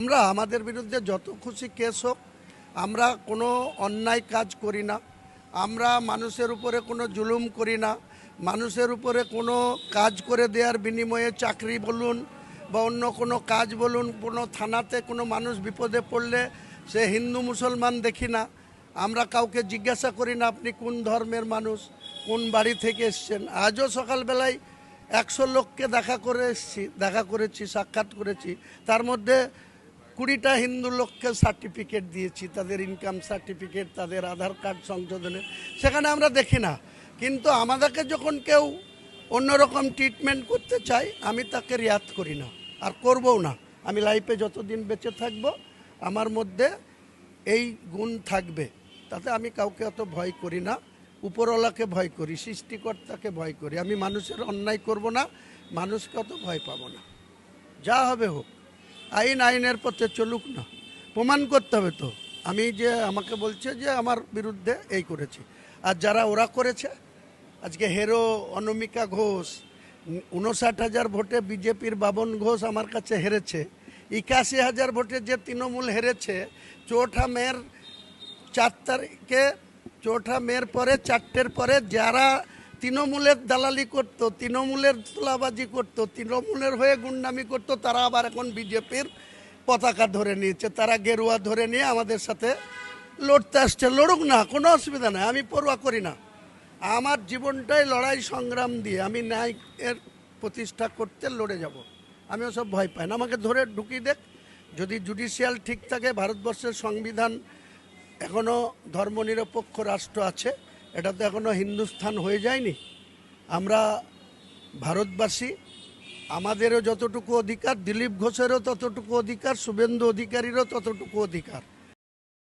আমরা আমাদের বিরুদ্ধে যত খুশি কেস হোক, আমরা কোনো অন্যায় কাজ করি না। আমরা মানুষের উপরে কোনো জুলুম করি না। মানুষের উপরে কোনো কাজ করে দেওয়ার বিনিময়ে চাকরি বলুন বা অন্য কোনো কাজ বলুন, কোনো থানাতে কোনো মানুষ বিপদে পড়লে সে হিন্দু মুসলমান দেখি না। আমরা কাউকে জিজ্ঞাসা করি না আপনি কোন ধর্মের মানুষ, কোন বাড়ি থেকে এসছেন। আজও সকালবেলায় 100 লোককে দেখা করেছি, সাক্ষাৎ করেছি। তার মধ্যে 20টা হিন্দু লোককে সার্টিফিকেট দিয়েছি, তাদের ইনকাম সার্টিফিকেট, তাদের আধার কার্ড সংশোধনের। সেখানে আমরা দেখি না। কিন্তু আমাদেরকে যখন কেউ অন্যরকম ট্রিটমেন্ট করতে চায়, আমি তাকে রিয়াত করি না, আর করবও না। আমি লাইফে যতদিন বেঁচে থাকব আমার মধ্যে এই গুণ থাকবে। তাতে আমি কাউকে অত ভয় করি না। উপরওয়ালাকে ভয় করি, সৃষ্টিকর্তাকে ভয় করি। আমি মানুষের অন্যায় করব না, মানুষকে অত ভয় পাবো না। যা হবে হোক, আইন আইনের পথে চলুক না। প্রমাণ করতে হবে তো। আমি যে আমাকে বলছে যে আমার বিরুদ্ধে এই করেছি, আর যারা ওরা করেছে, আজকে হেরো অনামিকা ঘোষ 59,000 ভোটে বিজেপির বাবন ঘোষ আমার কাছে হেরেছে। 81,000 ভোটে যে তৃণমূল হেরেছে, 4 মের 4 তারিখে, 4 মের পরে 4টের পরে যারা তৃণমূলের দালালি করতো, তৃণমূলের তোলাবাজি করতো, তৃণমূলের হয়ে গুন্ডামি করতো, তারা আবার এখন বিজেপির পতাকা ধরে নিয়েছে। তারা গেরুয়া ধরে নিয়ে আমাদের সাথে লড়তে আসছে। লড়ুক না, কোনো অসুবিধা নেই, আমি পরোয়া করি না। আমার জীবনটাই লড়াই সংগ্রাম দিয়ে আমি ন্যায়ের প্রতিষ্ঠা করতে লড়ে যাব। আমি ওসব ভয় পাই না। আমাকে ধরে ঢুকিয়ে দেখ। যদি জুডিশিয়াল ঠিক থাকে, ভারতবর্ষের সংবিধান এখনও ধর্মনিরপেক্ষ রাষ্ট্র আছে, এটা তো এখনও হিন্দুস্থান হয়ে যায়নি। আমরা ভারতবাসী, আমাদেরও যতটুকু অধিকার, দিলীপ ঘোষেরও ততটুকু অধিকার, শুভেন্দু অধিকারীরও ততটুকু অধিকার।